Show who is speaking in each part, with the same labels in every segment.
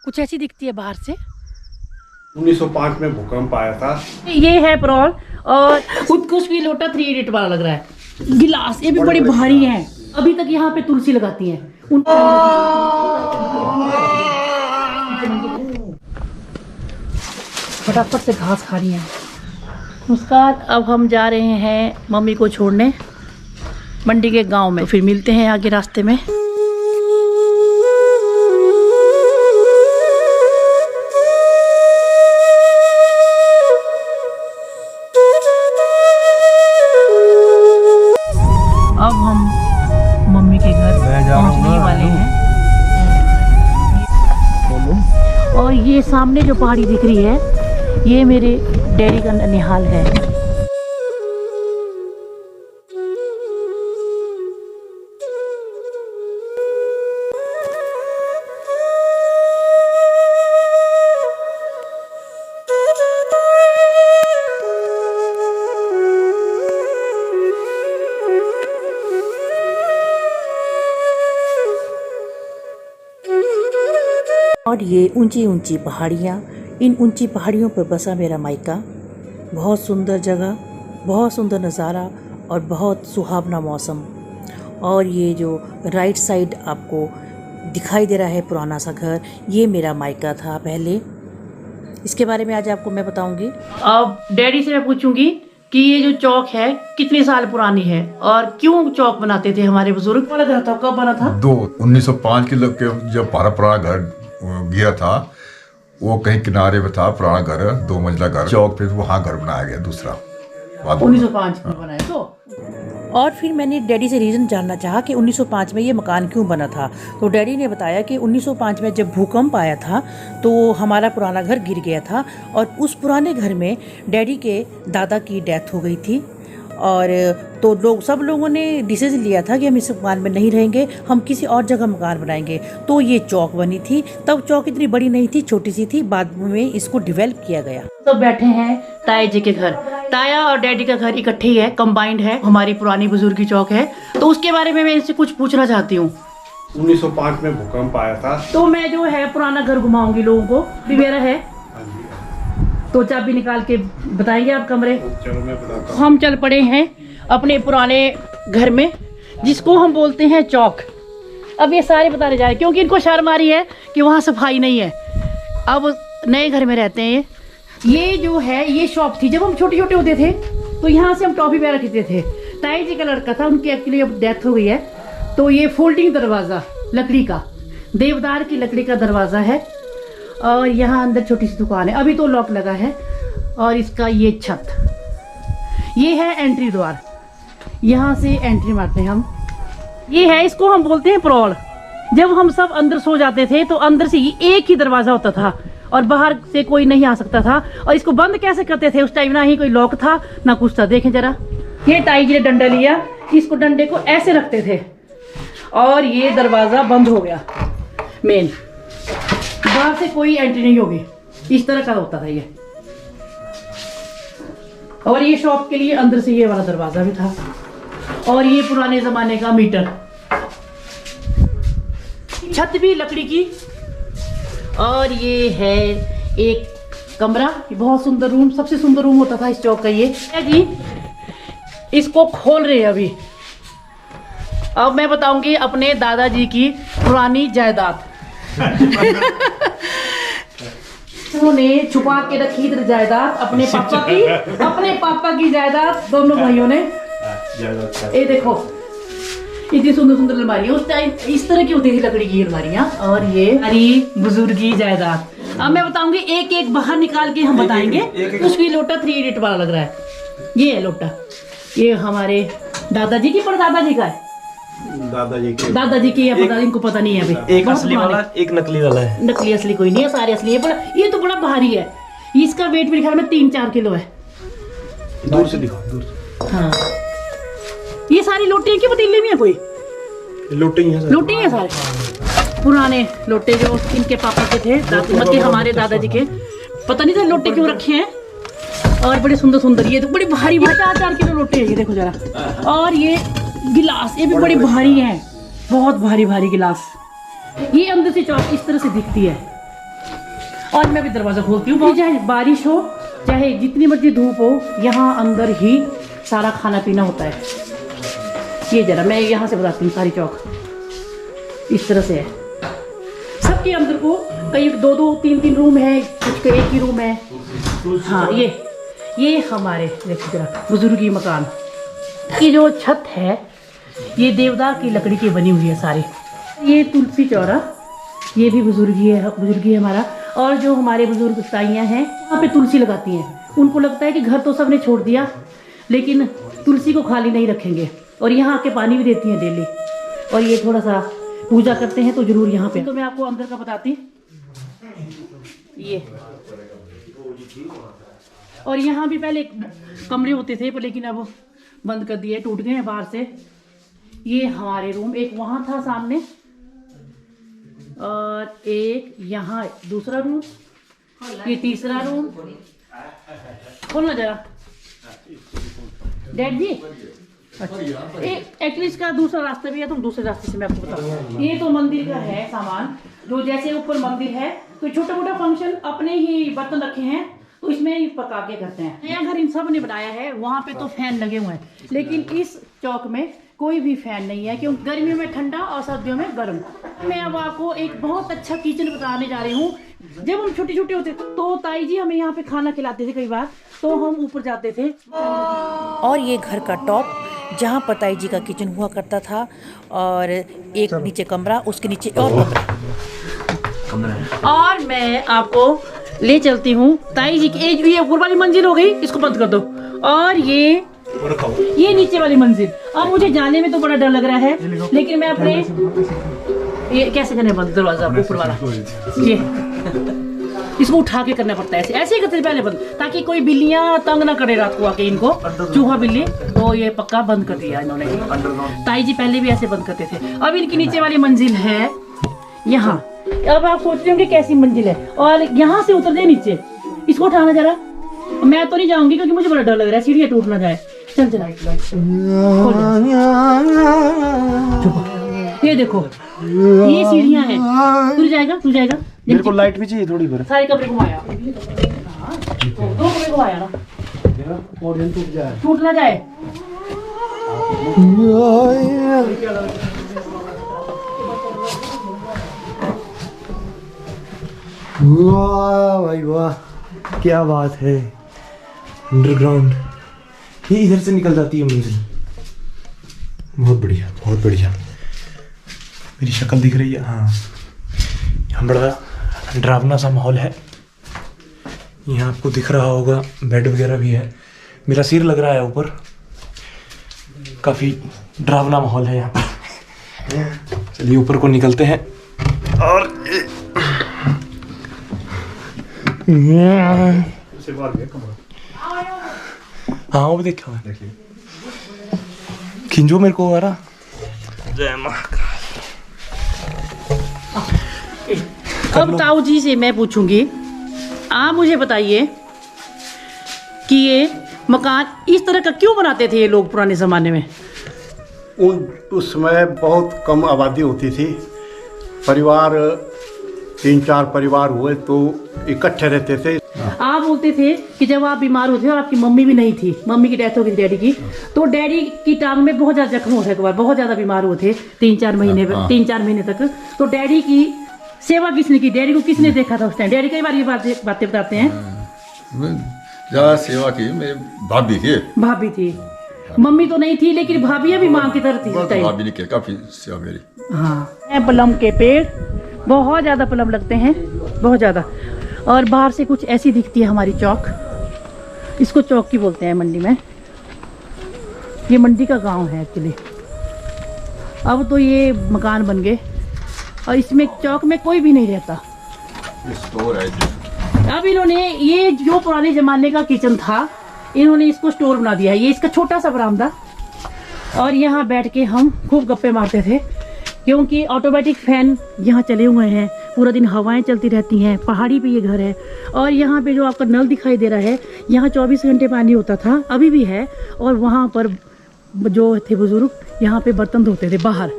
Speaker 1: कुछ ऐसी दिखती है बाहर से।
Speaker 2: 1905 में भूकंप आया था।
Speaker 1: ये है प्रॉल और उत्कृष्ट भी लोटा 3 इडिट वाला लग रहा है। गिलास ये भी बड़े भारी हैं। अभी तक यहाँ पे तुलसी लगाती हैं। फटाफट से घास खा रही हैं। नमस्कार, अब हम जा रहे हैं मम्मी को छोड़ने मंडी के गांव में। फिर मिलते हैं आगे रास्ते में। अब हम मम्मी के घर पहुंचने वाले हैं। और ये सामने जो पहाड़ी दिख रही है, ये मेरे डैडी का ननिहाल है। और ये ऊंची ऊंची पहाड़ियाँ, इन ऊंची पहाड़ियों पर बसा मेरा मायका। बहुत सुंदर जगह, बहुत सुंदर नज़ारा और बहुत सुहावना मौसम। और ये जो राइट साइड आपको दिखाई दे रहा है पुराना सा घर, ये मेरा मायका था पहले। इसके बारे में आज आपको मैं बताऊंगी। अब डैडी से मैं पूछूंगी कि ये जो चौक है कितने साल पुरानी है और क्यों चौक बनाते थे हमारे बुजुर्ग। वाला घर था, कब बना था?
Speaker 3: 1905 के जब पुराना घर गिरा था, वो कहीं किनारे पे था पुराना घर, 2 मंजिला घर, चौक पे वहाँ घर बनाया गया दूसरा
Speaker 1: 1905 में बनाया। तो और फिर मैंने डैडी से रीज़न जानना चाहा कि 1905 में ये मकान क्यों बना था। तो डैडी ने बताया कि 1905 में जब भूकंप आया था तो हमारा पुराना घर गिर गया था और उस पुराने घर में डैडी के दादा की डेथ हो गई थी। और तो सब लोगों ने डिसीजन लिया था कि हम इस मकान में नहीं रहेंगे, हम किसी और जगह मकान बनाएंगे। तो ये चौक बनी थी। तब चौक इतनी बड़ी नहीं थी, छोटी सी थी। बाद में इसको डेवलप किया गया। तो बैठे हैं ताया जी के घर। ताया और डैडी का घर इकट्ठे ही है, कंबाइंड है। हमारी पुरानी बुजुर्ग की चौक है, तो उसके बारे में मैं इनसे कुछ पूछना चाहती हूँ।
Speaker 2: 1905 में भूकंप आया था।
Speaker 1: तो मैं जो है पुराना घर घुमाऊंगी लोगों को। मेरा है तो चाबी निकाल के बताएंगे आप कमरे।
Speaker 2: चलो मैं बताता हूँ।
Speaker 1: हम चल पड़े हैं अपने पुराने घर में, जिसको हम बोलते हैं चौक। अब ये सारे बताने जा रहे हैं क्योंकि इनको शर्म आ रही है कि वहाँ सफाई नहीं है। अब नए घर में रहते हैं। ये जो है ये शॉप थी। जब हम छोटे छोटे होते थे तो यहाँ से हम टॉफी वगैरह खरीदते थे। ताई जी का लड़का था, उनकी एक्चुअली अब डेथ हो गई है। तो ये फोल्डिंग दरवाज़ा लकड़ी का, देवदार की लकड़ी का दरवाज़ा है। और यहाँ अंदर छोटी सी दुकान है, अभी तो लॉक लगा है। और इसका ये छत, ये है एंट्री द्वार, यहाँ से एंट्री मारते हैं हम। ये है, इसको हम बोलते हैं प्रौढ़। जब हम सब अंदर सो जाते थे तो अंदर से ये एक ही दरवाज़ा होता था और बाहर से कोई नहीं आ सकता था। और इसको बंद कैसे करते थे उस टाइम? ना ही कोई लॉक था ना कुछ था। देखें जरा, ये ताई जी ने डंडा लिया, इसको डंडे को ऐसे रखते थे और ये दरवाज़ा बंद हो गया। मेन बाहर से कोई एंट्री नहीं होगी, इस तरह का होता था ये। और ये शॉप के लिए अंदर से ये वाला दरवाजा भी था। और ये पुराने जमाने का मीटर, छत भी लकड़ी की। और ये है एक कमरा, बहुत सुंदर रूम, सबसे सुंदर रूम होता था इस चौक का ये जी। इसको खोल रहे हैं अभी। अब मैं बताऊंगी अपने दादाजी की पुरानी जायदाद। उन्होंने छुपा के रखी इधर जायदाद, अपने पापा की जायदाद, दोनों भाइयों ने। ये देखो इतनी सुंदर सुंदर अलमारियां, उस टाइम इस तरह की होती थी लकड़ी की अलमारियां। और ये हमारी बुजुर्ग की जायदाद। अब मैं बताऊंगी एक एक बाहर निकाल के हम बताएंगे। उसकी लोटा 3 इडिट वाला लग रहा है। ये है लोटा, ये हमारे दादाजी की परदादाजी का है। दादाजी की इनको पता नहीं है अभी।
Speaker 4: एक असली वाला, एक नकली वाला है।
Speaker 1: नकली असली कोई नहीं है, सारे असली है। पर ये तो बड़ा भारी है। इसका वेट मेरे ख्याल में 3-4 किलो है।
Speaker 2: दूर से दिखाओ, दूर से।
Speaker 1: हाँ, ये सारी लोटे की पतीले में है कोई?
Speaker 2: लोटे ही हैं,
Speaker 1: लोटे हैं सारे पुराने लोटे जो इनके पापा के थे, मतलब हमारे दादाजी के। पता नहीं था लोटे क्यों रखे हैं। और बड़े सुंदर सुंदर, ये तो बड़ी भारी 4-4 किलो लोटे हैं। ये देखो जरा। और ये गिलास, ये भी बड़े भारी हैं, बहुत भारी भारी गिलास। ये अंदर से चौक इस तरह से दिखती है। और मैं भी दरवाज़ा खोलती हूँ। चाहे बारिश हो, चाहे जितनी मर्जी धूप हो, यहाँ अंदर ही सारा खाना पीना होता है। ये जरा मैं यहाँ से बताती हूँ, सारी चौक इस तरह से है। सबके अंदर को कई 2-2, 3-3 रूम है, कुछ का एक ही रूम है। हाँ, ये हमारे देखो जरा बुजुर्गी मकान की जो छत है, ये देवदार की लकड़ी की बनी हुई है सारी। ये तुलसी चौरा, ये भी बुजुर्गी है हमारा। और जो हमारे बुजुर्ग ताइयाँ हैं, वहाँ पे तुलसी लगाती हैं। उनको लगता है कि घर तो सबने छोड़ दिया, लेकिन तुलसी को खाली नहीं रखेंगे। और यहाँ आके पानी भी देती हैं डेली। और ये थोड़ा सा पूजा करते हैं तो जरूर यहाँ पे। तो मैं आपको अंदर का बताती, ये और यहाँ भी पहले कमरे होते थे, पर लेकिन अब बंद कर दिए, टूट गए हैं बाहर से। ये हमारे रूम, एक वहाँ था सामने और एक यहाँ दूसरा रूम, ये तीसरा रूम। खोलना जरा डैड जी। अच्छा, एक्चुअली इसका दूसरा रास्ता भी है, तो दूसरे रास्ते से मैं आपको बताऊँ। ये तो मंदिर का है सामान, जो जैसे ऊपर मंदिर है तो छोटा मोटा फंक्शन अपने ही बर्तन रखे हैं तो इसमें ही पका के करते हैं। नया घर इन सब ने बनाया है, वहाँ पे तो फैन लगे हुए हैं, लेकिन इस चौक में कोई भी फैन नहीं है, क्योंकि गर्मियों में ठंडा और सर्दियों में गर्म। मैं अब आपको एक बहुत अच्छा किचन बताने जा रही हूँ। जब हम छोटे छोटे होते तो ताई जी हमें यहाँ पे खाना खिलाते थे, कई बार तो हम ऊपर जाते थे।
Speaker 5: और ये घर का टॉप जहाँ पर ताई जी का किचन हुआ करता था, और एक नीचे कमरा, उसके नीचे और कमरा।
Speaker 1: और मैं आपको ले चलती हूँ ताई जी की। ये ऊपर वाली मंजिल हो गई, इसको बंद कर दो। और ये नीचे वाली मंजिल। अब मुझे जाने में तो बड़ा डर लग रहा है, लेकिन मैं अपने ये कैसे करने बंद दरवाजा ऊपर वाला, ये इसको उठा के करना पड़ता है। ऐसे ही करते थे पहले बंद, ताकि कोई बिल्लियां तंग ना करे रात को आके इनको, चूहा बिल्ली। तो ये पक्का बंद कर दिया इन्होंने। ताई जी पहले भी ऐसे बंद करते थे। अब इनकी नीचे वाली मंजिल है यहाँ। अब आप सोच रहे होंगे कैसी मंजिल है, और यहाँ से उतर जाए नीचे। इसको उठाना जरा, मैं तो नहीं जाऊंगी क्योंकि मुझे बड़ा डर लग रहा है, सीढ़ियाँ टूट ना जाए। चल चला, ये देखो ये सीढ़ियाँ हैं। तू जाएगा
Speaker 2: मेरे को लाइट भी चाहिए थोड़ी पर।
Speaker 1: सारे कपड़े घुमाया, 2 कपड़े घुमाया ना, टूट ना जाए।
Speaker 4: वाह भाई वाह, क्या बात है। अंडरग्राउंड, ये इधर से निकल जाती है मंजिल। बहुत बढ़िया, बहुत बढ़िया। मेरी शक्ल दिख रही है? हाँ, यहाँ बड़ा डरावना सा माहौल है। यहाँ आपको दिख रहा होगा बेड वगैरह भी है। मेरा सिर लग रहा है ऊपर, काफ़ी डरावना माहौल है यहाँ पर। चलिए ऊपर को निकलते हैं। और हाँ, वो भी देखा हुआ है। खिंजो मेरे को आ रहा। जय महाकाल।
Speaker 1: अब ताऊ जी से मैं पूछूंगी, आप मुझे बताइए कि ये मकान इस तरह का क्यों बनाते थे ये लोग पुराने ज़माने में?
Speaker 6: उस समय बहुत कम आबादी होती थी। परिवार 3-4 परिवार हुए तो इकट्ठे रहते थे।
Speaker 1: आप बोलते थे कि जब आप बीमार होते और आपकी मम्मी भी नहीं थी, मम्मी की डेथ हो गई डैडी की, तो डैडी की टांग में बहुत ज़्यादा जख्म होता है, एक बार बहुत ज़्यादा बीमार हुए थे 3-4 महीने तक। तो डैडी की सेवा किसने की? डैडी को किसने देखा था उस टाइम? डैडी कई बार ये बातें बताते हैं।
Speaker 3: ज़्यादा सेवा की मेरी भाभी थी।
Speaker 1: मम्मी तो नहीं थी, लेकिन भाभियाँ भी माँ की तरह थी उस टाइम।
Speaker 3: भाभी ने किया काफ़ी सेवा मेरी।
Speaker 1: हाँ, पलम के पेड़, बहुत ज़्यादा पलम लगते हैं, बहुत ज़्यादा। और बाहर से कुछ ऐसी दिखती है हमारी चौक। इसको चौक की बोलते हैं मंडी में। ये मंडी का गांव है एक्चुअली। अब तो ये मकान बन गए और इसमें चौक में कोई भी नहीं रहता।
Speaker 3: स्टोर है।
Speaker 1: अब इन्होंने ये जो पुराने ज़माने का किचन था, इन्होंने इसको स्टोर बना दिया है। ये इसका छोटा सा बरामदा, और यहाँ बैठ के हम खूब गप्पे मारते थे, क्योंकि ऑटोमेटिक फैन यहाँ चले हुए हैं, पूरा दिन हवाएं चलती रहती हैं। पहाड़ी पे ये घर है, और यहाँ पे जो आपका नल दिखाई दे रहा है, यहाँ 24 घंटे पानी होता था, अभी भी है। और वहाँ पर जो थे बुजुर्ग, यहाँ पे बर्तन धोते थे, बाहर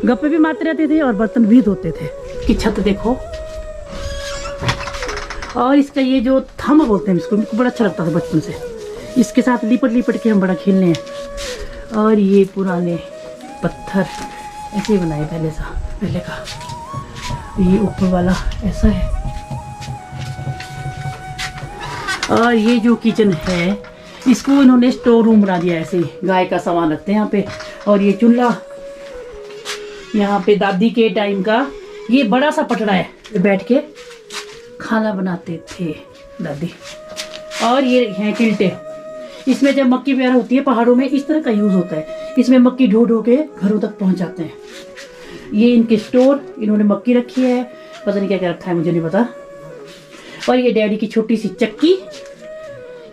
Speaker 1: गप्पे भी मारते रहते थे और बर्तन भी धोते थे। कि छत देखो, और इसका ये जो थंब बोलते हैं इसको, मुझको बड़ा अच्छा लगता था बचपन से। इसके साथ लिपट लिपट के हम बड़ा खेलने हैं। और ये पुराने पत्थर ऐसे बनाए पहले का। ये ऊपर वाला ऐसा है। और ये जो किचन है इसको इन्होंने स्टोर रूम बना दिया, ऐसे ही गाय का सामान रखते हैं यहाँ पे। और ये चूल्हा यहाँ पे दादी के टाइम का ये बड़ा सा पटड़ा है, बैठ के खाना बनाते थे दादी। और ये हैं किल्टे, इसमें जब मक्की वगैरह होती है पहाड़ों में इस तरह का यूज़ होता है। इसमें मक्की ढो ढो के घरों तक पहुँचाते हैं। ये इनके स्टोर, इन्होंने मक्की रखी है, पता नहीं क्या क्या रखा है मुझे नहीं पता। और ये डैडी की छोटी सी चक्की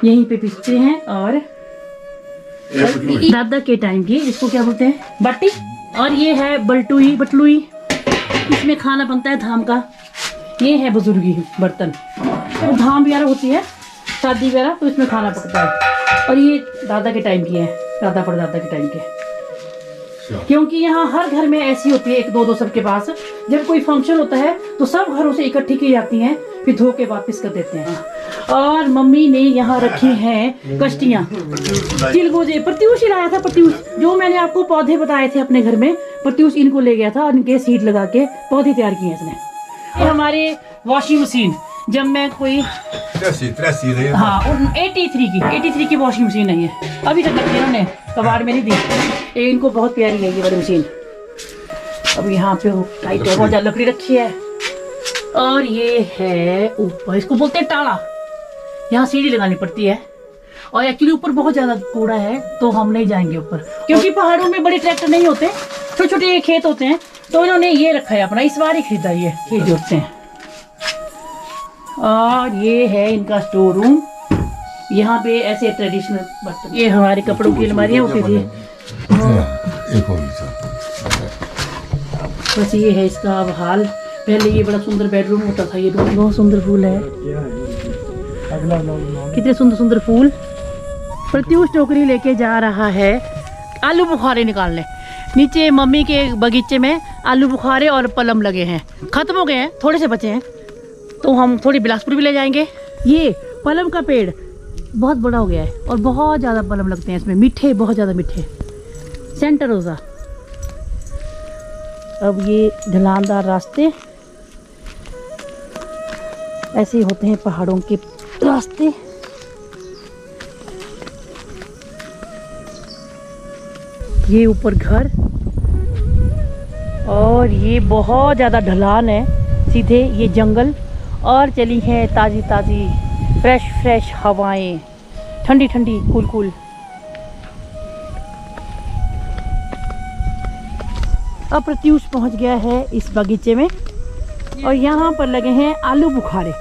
Speaker 1: यहीं पे पीसते हैं। और दादा के टाइम की इसको क्या बोलते हैं, बाटी। और ये है बटलुई, इसमें खाना बनता है धाम का। ये है बुजुर्गी बर्तन, तो धाम वगैरह होती है शादी वगैरह तो इसमें खाना पकता है। और ये दादा के टाइम की है, दादा परदादा के टाइम के। क्योंकि यहाँ हर घर में ऐसी होती है, एक दो सबके पास। जब कोई फंक्शन होता है तो सब घरों से इकट्ठी की जाती हैं, फिर धो के वापस कर देते हैं। और मम्मी ने यहाँ रखी हैं कश्तियाँ, चिलगोजे। प्रत्यूष लाया था, प्रत्यूष जो मैंने आपको पौधे बताए थे अपने घर में, प्रत्यूष इनको ले गया था और इनके सीड लगा के पौधे तैयार किए इसने। ये हमारे वॉशिंग मशीन, जब मैं कोई हाँ 83 की वॉशिंग मशीन नहीं है, अभी तक रखी इन्होंने, कबाड़ में नहीं दी। ये इनको बहुत प्यारी है ये बड़ी मशीन। अब यहाँ पे टाइट है, बहुत ज्यादा लकड़ी रखी है। और ये है ऊपर, इसको बोलते हैं टाला, यहाँ सीढ़ी लगानी पड़ती है। और एक्चुअली ऊपर बहुत ज्यादा कूड़ा है तो हम नहीं जाएंगे ऊपर, क्योंकि पहाड़ों में बड़े ट्रैक्टर नहीं होते, छोटे छोटे खेत होते हैं। तो इन्होंने ये रखा है अपना, इस बार ही खरीदा ये खेत जोतते हैं। और ये है इनका स्टोर रूम, यहाँ पे ऐसे ट्रेडिशनल बर्तन। ये हमारे कपड़ों की अलमारियाँ होती थी। बस ये है इसका अब हाल। पहले ये बड़ा सुंदर बेडरूम होता था। ये बहुत सुंदर फूल है, कितने सुंदर सुंदर फूल। प्रत्यूष टोकरी लेके जा रहा है आलू बुखारे निकालने। नीचे मम्मी के बगीचे में आलू बुखारे और पलम लगे हैं, खत्म हो गए हैं, थोड़े से बचे हैं, तो हम थोड़ी बिलासपुर भी ले जाएंगे। ये पलम का पेड़ बहुत बड़ा हो गया है और बहुत ज़्यादा पलम लगते हैं इसमें, मीठे, बहुत ज़्यादा मीठे। सेंटर रोज़ा। अब ये ढलानदार रास्ते ऐसे ही होते हैं पहाड़ों के रास्ते। ये ऊपर घर और ये बहुत ज़्यादा ढलान है, सीधे ये जंगल। और चली हैं ताज़ी ताज़ी फ्रेश हवाएं, ठंडी ठंडी कूल। अब प्रत्यूष पहुंच गया है इस बगीचे में और यहाँ पर लगे हैं आलू बुखारे।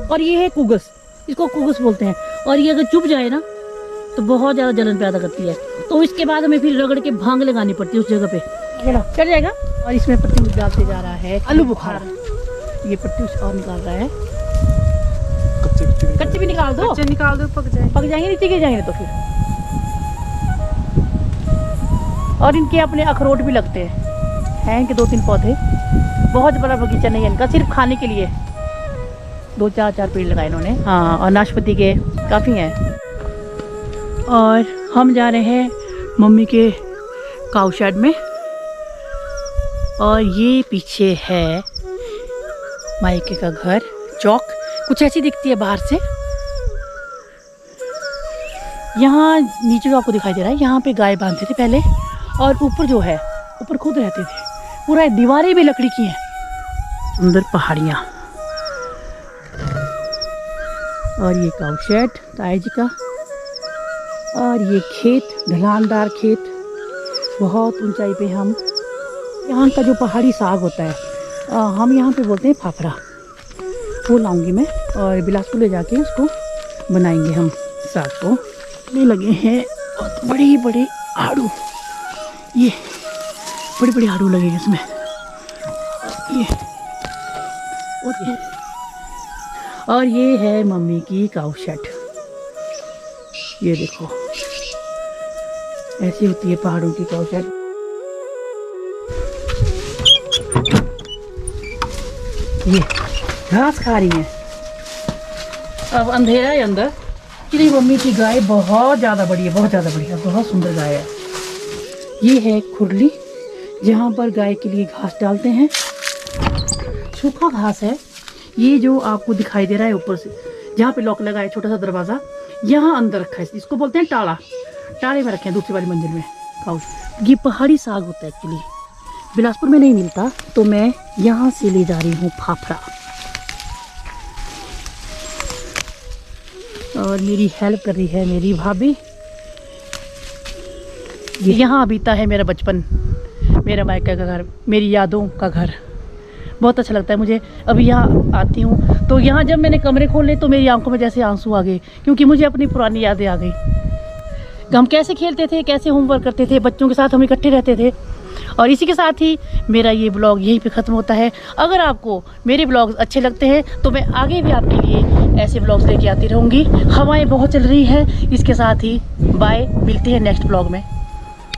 Speaker 1: और ये है कुगस, इसको कुगस बोलते हैं। और ये अगर चुभ जाए ना तो बहुत ज़्यादा जलन पैदा करती है, तो इसके बाद हमें फिर रगड़ के भांग लगानी पड़ती है उस जगह पे, चल जाएगा। और इसमें प्रत्यूष डालते जा रहा है आलू बुखारा। ये प्रत्यूष और निकाल रहा है, कच्चे भी निकाल दो, पक जाएंगे, नीचे गिर जाएंगे तो फिर। और इनके अपने अखरोट भी लगते हैं इनके 2-3 पौधे। बहुत बड़ा बगीचा नहीं है इनका, सिर्फ खाने के लिए 2-4 पेड़ लगाए इन्होंने। हाँ, और नाशपाती के काफ़ी हैं। और हम जा रहे हैं मम्मी के काऊ शेड में। और ये पीछे है मायके का घर, चौक कुछ ऐसी दिखती है बाहर से। यहाँ नीचे जो आपको दिखाई दे रहा है, यहाँ पे गाय बांधते थे पहले। और ऊपर जो है, ऊपर खुद रहते थे, पूरा दीवारें भी लकड़ी की हैं, सुंदर पहाड़ियाँ। और ये काऊ शेड ताई जी का। और ये खेत, ढलानदार खेत, बहुत ऊंचाई पे। हम यहाँ का जो पहाड़ी साग होता है, हम यहाँ पे बोलते हैं फाफड़ा, वो लाऊंगी मैं और बिलासपुर ले जाके उसको बनाएंगे हम साग को। ये लगे हैं बड़े बड़े आड़ू, ये बड़े बड़े आड़ू लगे हैं इसमें। और ये है मम्मी की काऊ शेड। ये देखो, ऐसी होती है पहाड़ों की काऊ शेड। ये घास खा रही है। अब अंधेरा है अंदर। मेरी मम्मी की गाय बहुत ज़्यादा बड़ी है, बहुत ज़्यादा बढ़िया, बहुत सुंदर गाय है। ये है खुरली, जहाँ पर गाय के लिए घास डालते हैं। सूखा घास है ये जो आपको दिखाई दे रहा है ऊपर से, जहाँ पे लॉक लगा है छोटा सा दरवाज़ा, यहाँ अंदर रखा है। इसको बोलते हैं टाड़ा, टाड़े में रखे हैं दूसरी वाली मंजिल में काउच। ये पहाड़ी साग होता है एक्चुअली, बिलासपुर में नहीं मिलता, तो मैं यहाँ से ले जा रही हूँ फाफड़ा। और मेरी हेल्प कर रही है मेरी भाभी। यहाँ बीता है मेरा बचपन, मेरा मायका का घर, मेरी यादों का घर। बहुत अच्छा लगता है मुझे। अभी यहाँ आती हूँ तो यहाँ जब मैंने कमरे खोले तो मेरी आंखों में जैसे आंसू आ गए, क्योंकि मुझे अपनी पुरानी यादें आ गई। हम कैसे खेलते थे, कैसे होमवर्क करते थे, बच्चों के साथ हम इकट्ठे रहते थे। और इसी के साथ ही मेरा ये ब्लॉग यहीं पे ख़त्म होता है। अगर आपको मेरे ब्लॉग्स अच्छे लगते हैं तो मैं आगे भी आपके लिए ऐसे ब्लॉग्स लेके आती रहूँगी। हवाएं बहुत चल रही है। इसके साथ ही बाय, मिलते हैं नेक्स्ट ब्लॉग में।